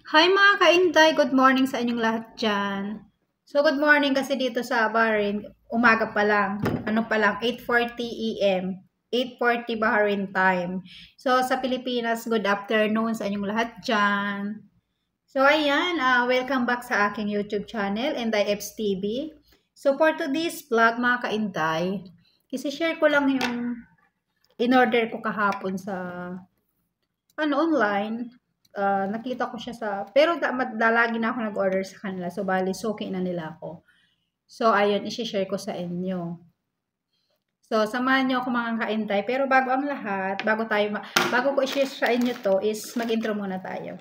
Hi mga kainday, good morning sa inyong lahat dyan. So good morning kasi dito sa Bahrain, umaga pa lang, 8:40 AM, 8:40 Bahrain time. So sa Pilipinas, good afternoon sa inyong lahat dyan. So ayan, welcome back sa aking YouTube channel, Inday F's TV. So for today's vlog mga kainday, isi-share ko lang yung in-order ko kahapon sa online. Nakita ko siya pero lagi na ako nag-order sa kanila. So, bali, suki na nila ako. So, ayun, isi-share ko sa inyo. So, samahan niyo ako mga kaintay. Pero bago ang lahat, bago ko i-share sa inyo to, is mag-intro muna tayo.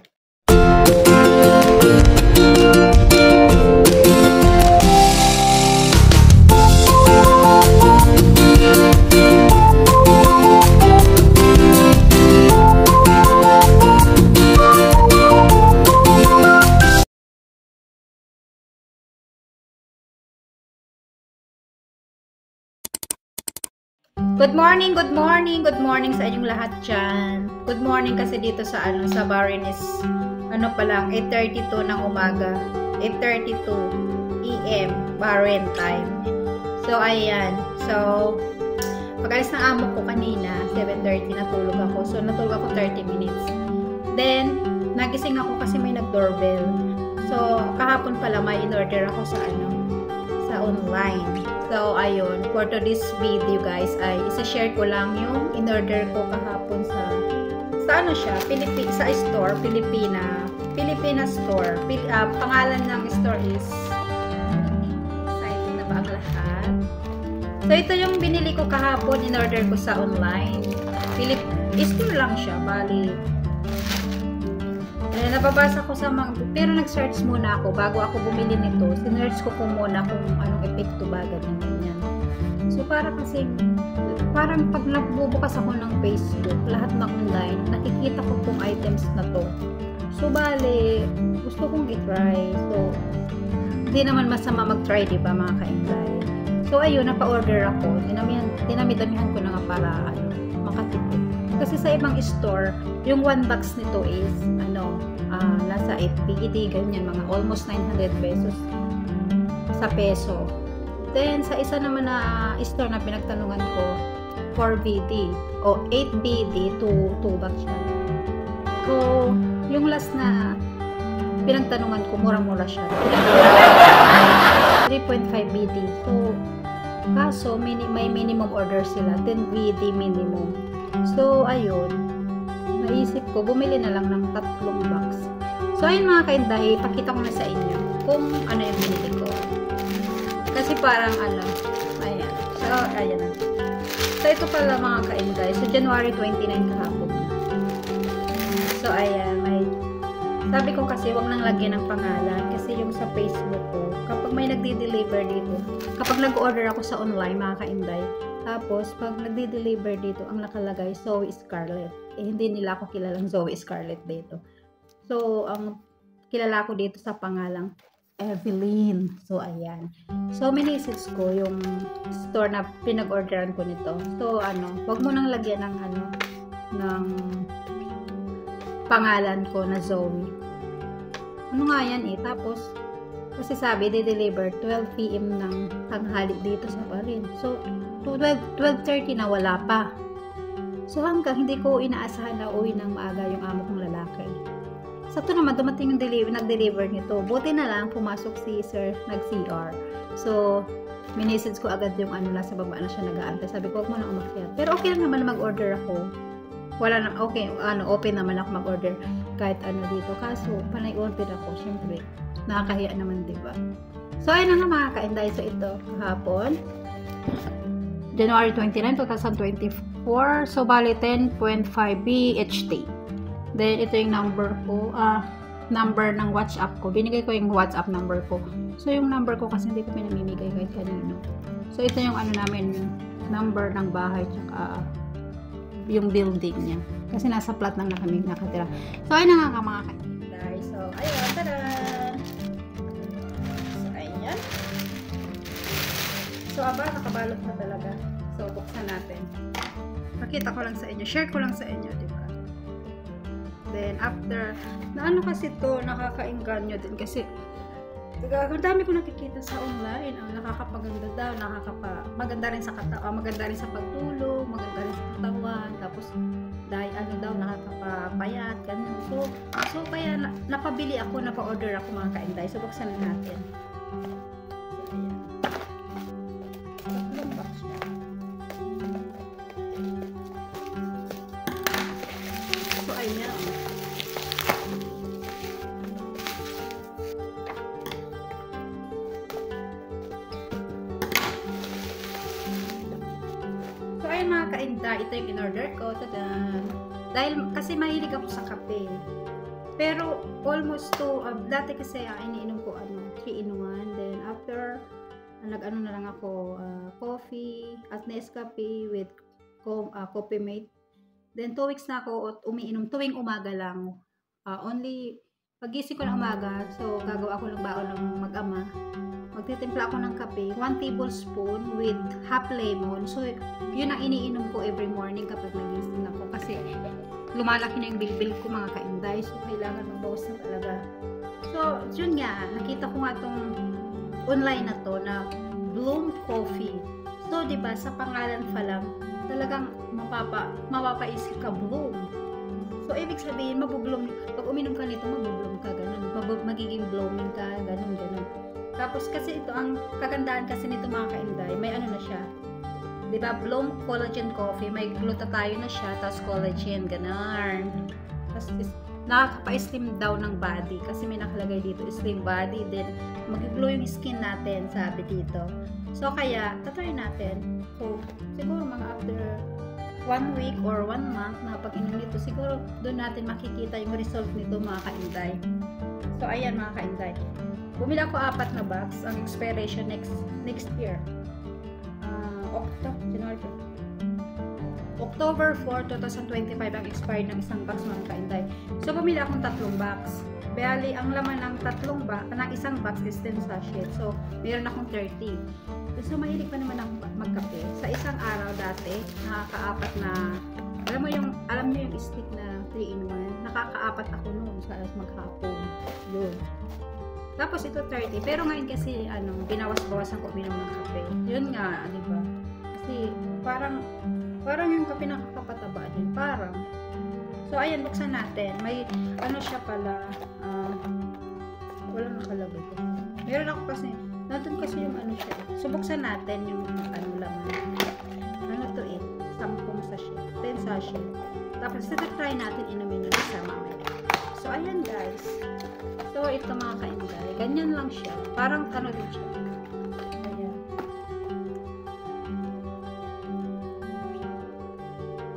Good morning sa inyong lahat dyan. Good morning kasi dito sa Bahrain is pa lang 8:32 ng umaga. 8:32 AM Bahrain time. So ayan. So pag-alis ng amo ko kanina, 7:30 natulog ako. So natulog ako 30 minutes. Then nagising ako kasi may nag-doorbell. So kahapon pala may in-order ako sa online. So, ayun, for today's video guys, ay isa-share ko lang yung in-order ko kahapon sa store, Filipina store. Pangalan ng store is, excited na ba ang lahat? So, ito yung binili ko kahapon, in-order ko sa online. Store lang siya, bali. Nababasa ko sa pero nag-search muna ako bago ako bumili nito. Sinearch ko muna kung anong epekto ba ganyan. So parang pag nagbubukas ako ng Facebook, lahat ng online, nakikita ko tong items na to. So bale, gusto kong i-try. So hindi naman masama mag-try, di ba mga kainday? So ayun, napa-order ako. Dinami-damihan ko na nga para makatipid. Kasi sa ibang store, yung one box nito is nasa 8 ganyan, mga almost 900 pesos sa peso. Then sa isa naman na store na pinagtanungan ko, 4BD o 8BD, 2 box siya. So yung last na pinagtanungan ko, mura-mura siya, 3.5BD. So kaso may minimum order sila, 10BD minimum. So ayun, naisip ko bumili na lang ng 3 box. So ayun mga kainday, pakita ko na sa inyo kung ano yung binili ko. Kasi parang ayan. So ayan na. So ito pala mga kainday. So January 29 kahapon na. So ayan, sabi ko kasi wag nang lagyan ng pangalan kasi yung sa Facebook ko, kapag may nagdi-deliver dito, kapag nag-order ako sa online mga kainday, tapos pag nagdi-deliver dito, ang nakalagay Zoe Scarlett. Hindi nila ako kilalang Zoe Scarlett dito. So, ang kilala ko dito sa pangalang Evelyn. So, ayan. So, minisage ko yung store na pinag-orderan ko nito. So, wag mo nang lagyan ng pangalan ko na Zoe. Ano nga yan eh. Tapos, kasi sabi, de-deliver 12 PM ng tanghali dito sa Bahrain. So, 12:30 na wala pa. So, hanggang hindi ko inaasahan na uwi ng maaga yung amo kong lalaki. Sakto naman, dumating yung nag-deliver nito. Buti na lang, pumasok si sir, nag-CR. So, minisage ko agad yung nasa baba na siya nag-aantay. Sabi ko, huwag mo na umakyat. Pero okay lang naman na mag-order ako. Wala na, okay, open naman ako mag-order kahit dito. Kaso, panay order ako, syempre. Nakakahiya naman, diba? So, ayun na nga mga kainday. So, ito, kahapon. January 29, 2024. So, bali 10.5 BHT. Then, ito yung number ko. Number ng WhatsApp ko. Binigay ko yung WhatsApp number ko. So, yung number ko kasi hindi ko pinamimigay kahit kanino. So, ito yung namin, number ng bahay, tsaka yung building niya. Kasi nasa flat lang na kami nakatira. So, ayun na nga mga kainday. So, ayun. Tada! So, ayan. So, nakabalot na talaga. So, buksan natin. Pakita ko lang sa inyo. Share ko lang sa inyo, diba? Then, after, na ano kasi to, nakakainganyo din kasi ang dami ko nakikita sa online, nakakapaganda daw, maganda rin sa maganda rin sa pagtulog, maganda rin sa katawan, tapos dahil ano daw, nakakapayat, ganun. So kaya napabili ako, napa-order ako mga kainday. So, buksan na natin. Tatlong box siya. So, ayan. Ayan mga kainda, ito yung in-order ko. Tada! Dahil kasi mahilig ako sa kape. Pero almost dati kasi iniinom ko 3 in 1. Then after, nag-ano na lang ako, coffee at Nescafe with Coffee Mate. Then 2 weeks na ako umiinom tuwing umaga lang. Only pagising ko na umaga, so gagawa ako ng baon ng mag-ama. Magtitimpla ako ng kape, 1 tablespoon with half lemon. So, yun ang iniinom ko every morning kapag nagising ako. Kasi, lumalaki na yung bilbil ko mga kainday. So, kailangan magbawas na talaga. So, yun nga, nakita ko nga itong online na to na Bloom Coffee. So, diba, sa pangalan pa lang, talagang mapapaisip ka, Bloom. So, ibig sabihin, mabubloom. Pag uminom ka nito, mabubloom ka, ganun. Magiging blooming ka, ganun. Tapos kasi ito, ang kagandahan kasi nito mga kainday, may ano na siya. Diba, Bloom Collagen Coffee, may glutathione na siya, tapos collagen, ganun. Tapos nakakapa-slim daw ng body, kasi may nakalagay dito, slim body, then mag-glow yung skin natin, sabi dito. So kaya, tatry natin. So, siguro mga after 1 week or 1 month na pag-inom nito, siguro doon natin makikita yung result nito mga kainday. So ayan mga kainday. Bumili ako 4 na box. Ang expiration next year. October 4, 2025 ang expired ng isang box mga kainday. So, bumili akong 3 box. Bali, ang laman ng isang box is 10 sachet. So, meron akong 30. So, mahilig pa naman ako magkape. Sa isang araw dati, nakaka-4 na, alam niyo yung stick na 3 in 1, nakaka-4 ako noon sa maghapon. Yun. Tapos ito 30. Pero ngayon kasi binawas-bawasan ko uminom ng kape. Yun nga, di ba? Kasi parang yung kape nakakapataba din. Parang. So ayan, buksan natin. May siya pala. Walang nakalagay ko. Meron ako kasi, nandun kasi yung siya. So buksan natin yung laman. To 10 sachet. 10 sachet. Tapos try natin inumin yung isa mamaya. So ayan guys. So, ito mga kainday. Ganyan lang siya. Parang din siya. Ayan.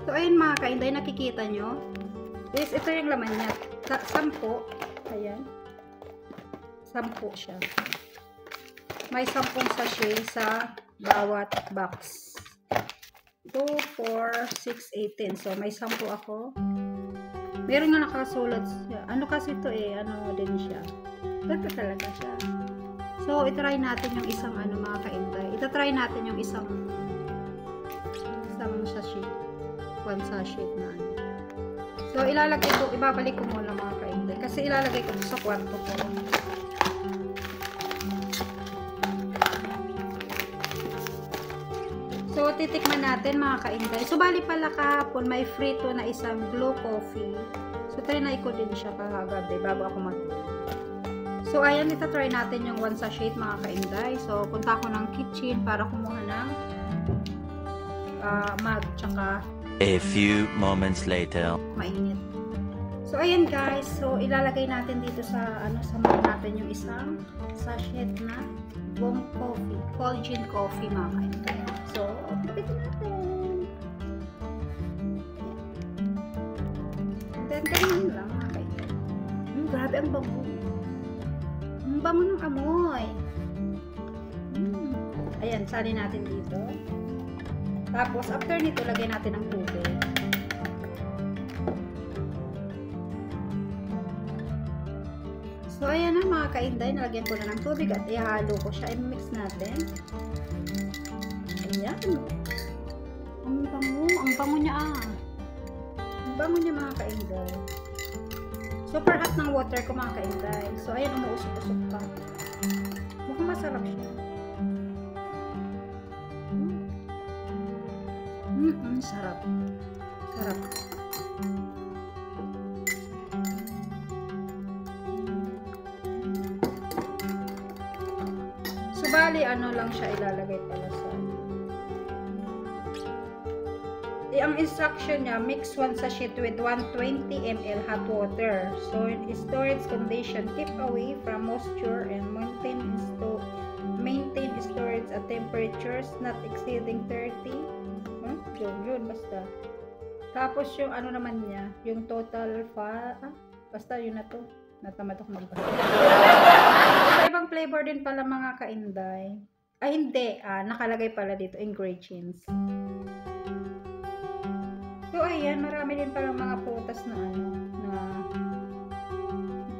So, ayan mga kainday. Nakikita nyo. Ito yung laman niya. 10. Ayan. 10 siya. May 10 sachet sa bawat box. 2, 4, 6, 18. So, may 10 ako. Meron nga nakasulat siya. Kasi ito din siya. Ganda talaga siya. So, itry natin yung isang mga kainday. Itatry natin yung isang sachet. 1 sachet na So, ibabalik ko muna mga kainday. Kasi ilalagay ko sa kwarto ko. So, titikman natin mga kainday. So, bali pala kahapon, may free to na isang Glow Coffee. So, trinay ko din siya kagabi bago ako matulog. So, ayan, itatry natin yung 1 sachet mga kainday. So, punta ako ng kitchen para kumuha ng mug, tsaka a few moments later. Mainit. So, ayan guys. So, ilalagay natin dito sa mug natin yung isang sachet na Bloom Coffee. Collagen Coffee mga kainday. So, pipitin natin. Then, ganyan lang mga kainday. Grabe ang bango. Ang bango ng amoy. Ayan, salin natin dito. Tapos, after nito, lagyan natin ng tubig. So, ayan na mga kainday. Nalagyan ko na ng tubig at ihalo ko siya. I-mix natin. Ayan. Ang bango niya Ang bango niya mga kainday. Super hot ng water ko mga kainday. So, ayan, umuusok-usok pa. Mukhang masarap siya. Sarap. Sarap. So, bali, ano lang siya ilalagay pala sa ang instruction niya, mix 1 sachet with 120 ml hot water. So, in storage condition, keep away from moisture and maintain storage at temperatures not exceeding 30. Yun, basta. Tapos yung ano naman niya, yung total basta yun na to. Natamad ako magbasa. Ibang flavor din pala mga kainday. Ay, hindi. Nakalagay pala dito, ingredients. So, ayan, marami din palang mga prutas na na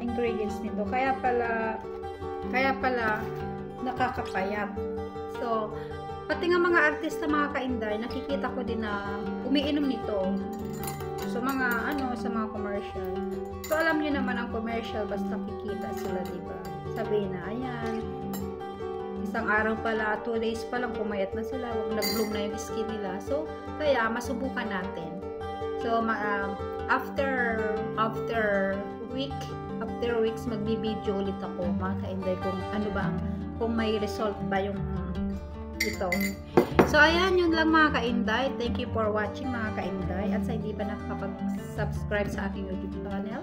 ingredients nito. Kaya pala nakakapayat. So, pati nga mga artista, mga kainday, nakikita ko din na umiinom nito. So, sa mga commercial. So, alam niyo naman ang commercial, basta kikita sila, diba? Sabihin na, ayan, isang araw pala, 2 days pa lang, pumayat na sila, nag-bloom na yung skin nila. So, kaya, masubukan natin. So, after weeks, magbibideo ulit ako, mga kainday, kung may result ba yung ito. So, ayan, yun lang mga kainday. Thank you for watching mga kainday. At sa hindi pa nakakapag-subscribe sa aking YouTube channel,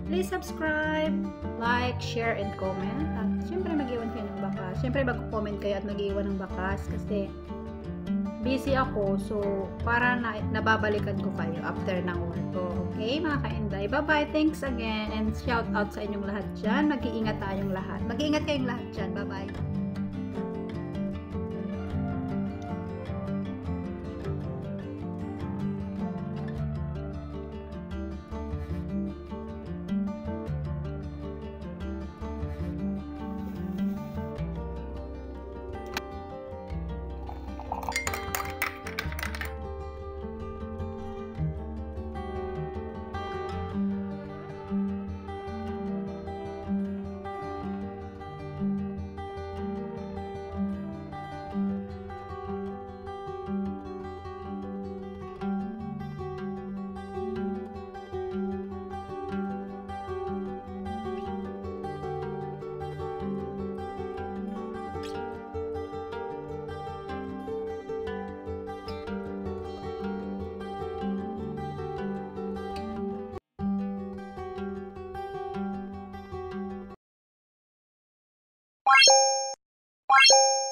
please subscribe, like, share, and comment. At syempre, mag-iwan kayo ng bakas. Syempre, mag-comment kayo at mag-iwan ng bakas kasi busy ako. So, para nababalikan ko kayo after ng work ko. Okay, mga kainday. Bye-bye. Thanks again. And shout out sa inyong lahat dyan. Mag-iingat tayong lahat. Mag-iingat kayong lahat dyan. Bye-bye. Bye.